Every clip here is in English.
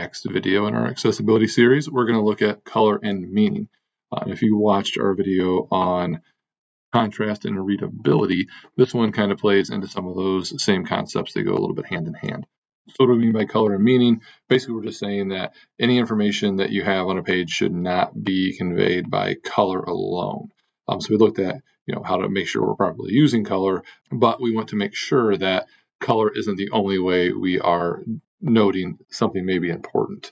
next video in our accessibility series, we're going to look at color and meaning. If you watched our video on contrast and readability, this one kind of plays into some of those same concepts. They go a little bit hand in hand. So what do we mean by color and meaning? Basically, we're just saying that any information that you have on a page should not be conveyed by color alone. So we looked at how to make sure we're properly using color, but we want to make sure that color isn't the only way we are noting something may be important.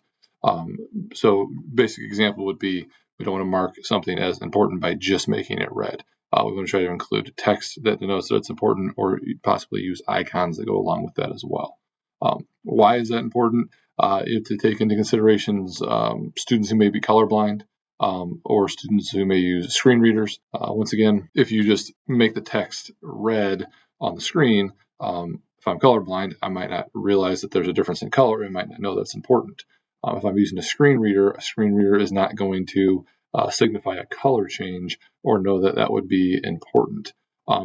So basic example would be we don't want to mark something as important by just making it red. We want to try to include text that denotes that it's important, or possibly use icons that go along with that as well. Why is that important? To take into considerations students who may be colorblind, or students who may use screen readers. Once again, if you just make the text red on the screen, if I'm colorblind, I might not realize that there's a difference in color. I might not know that's important. If I'm using a screen reader is not going to signify a color change or know that that would be important.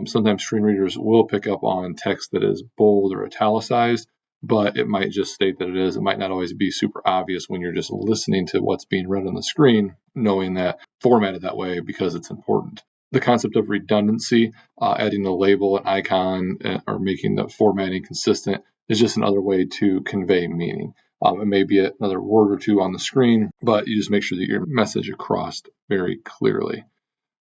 Sometimes screen readers will pick up on text that is bold or italicized, but it might just state that it is. It might not always be super obvious when you're just listening to what's being read on the screen, knowing that formatted that way because it's important. The concept of redundancy, adding a label, an icon, or making the formatting consistent is just another way to convey meaning. It may be another word or two on the screen, but you just make sure that your message across very clearly.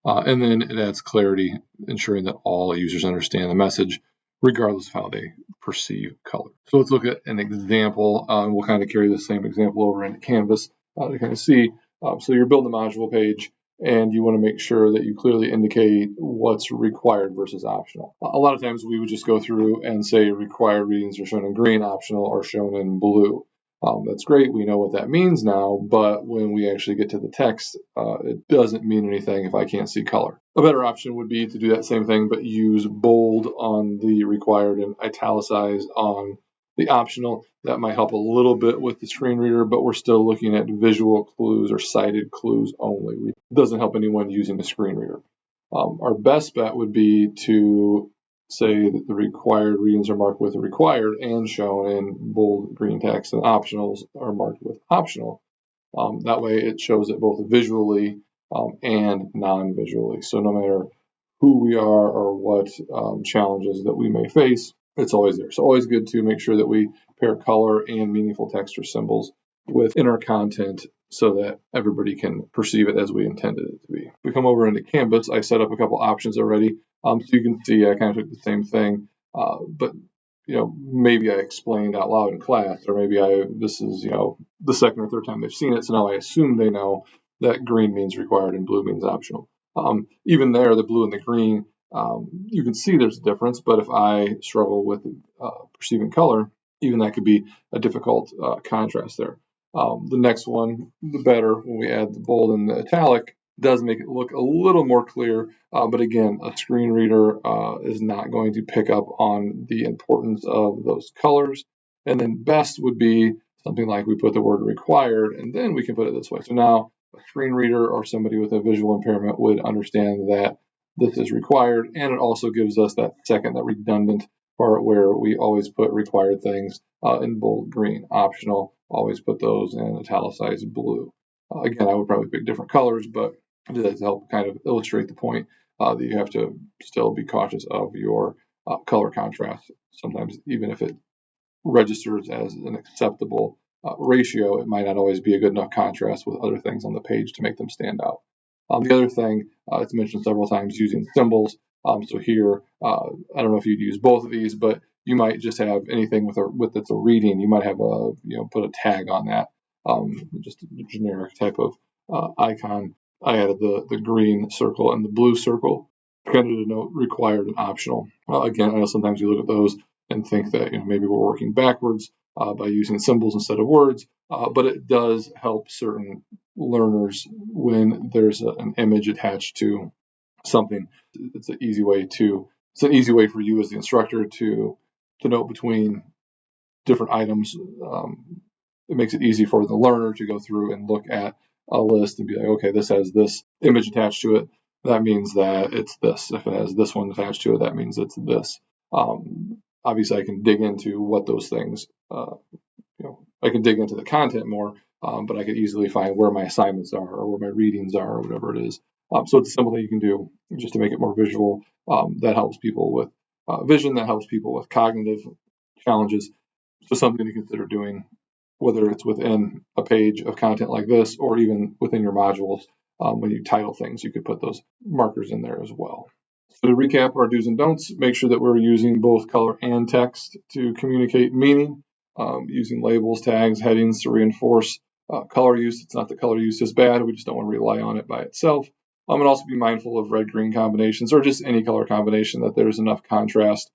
And then it adds clarity, ensuring that all users understand the message, regardless of how they perceive color. So let's look at an example. We'll kind of carry the same example over into Canvas to kind of see. So you're building a module page, and you want to make sure that you clearly indicate what's required versus optional. A lot of times we would just go through and say required readings are shown in green, optional are shown in blue. That's great. We know what that means now, but when we actually get to the text, it doesn't mean anything if I can't see color. A better option would be to do that same thing, but use bold on the required and italicize on the optional. That might help a little bit with the screen reader, but we're still looking at visual clues or sighted clues only. It doesn't help anyone using the screen reader. Our best bet would be to say that the required readings are marked with required and shown in bold green text, and optionals are marked with optional. That way it shows it both visually and non-visually. So no matter who we are or what challenges that we may face, it's always there. So always good to make sure that we pair color and meaningful text or symbols within our content so that everybody can perceive it as we intended it to be. If we come over into Canvas, I set up a couple options already. So you can see I kind of took the same thing, but maybe I explained out loud in class, or maybe this is the second or third time they've seen it, so now I assume they know that green means required and blue means optional. Even there, the blue and the green, you can see there's a difference, but if I struggle with perceiving color, even that could be a difficult contrast there. The next one, the better, when we add the bold and the italic, does make it look a little more clear, but again, a screen reader is not going to pick up on the importance of those colors. And then best would be something like we put the word required, and then we can put it this way. So now a screen reader or somebody with a visual impairment would understand that this is required, and it also gives us that redundant part where we always put required things in bold green, optional, always put those in italicized blue. Again, I would probably pick different colors, but I did that to help kind of illustrate the point that you have to still be cautious of your color contrast. Sometimes, even if it registers as an acceptable ratio, it might not always be a good enough contrast with other things on the page to make them stand out. The other thing, it's mentioned several times, using symbols. So here, I don't know if you'd use both of these, but you might just have anything with it's a reading. You might have put a tag on that, just a generic type of icon. I added the green circle and the blue circle, kind of to denote required and optional. Again, I know sometimes you look at those and think that maybe we're working backwards by using symbols instead of words, but it does help certain learners when there's an image attached to something. It's an easy way for you as the instructor to note between different items. It makes it easy for the learner to go through and look at a list and be like, okay, this has this image attached to it. That means that it's this. If it has this one attached to it, that means it's this. Obviously, I can dig into what those things I can dig into the content more, but I could easily find where my assignments are or where my readings are or whatever it is. So it's a simple thing you can do just to make it more visual. That helps people with vision, that helps people with cognitive challenges. So something to consider doing, whether it's within a page of content like this or even within your modules. When you title things, you could put those markers in there as well. So to recap our do's and don'ts, make sure that we're using both color and text to communicate meaning, using labels, tags, headings to reinforce color use. It's not that color use is bad, we just don't want to rely on it by itself. And also be mindful of red-green combinations or just any color combination, that there's enough contrast.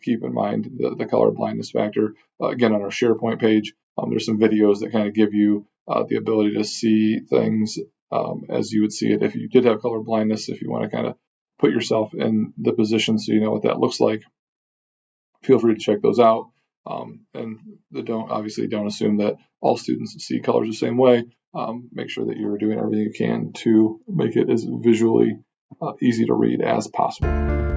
Keep in mind the color blindness factor. Again, on our SharePoint page, there's some videos that kind of give you the ability to see things as you would see it if you did have color blindness, if you want to kind of put yourself in the position so you know what that looks like. Feel free to check those out. And obviously don't assume that all students see colors the same way. Make sure that you're doing everything you can to make it as visually easy to read as possible.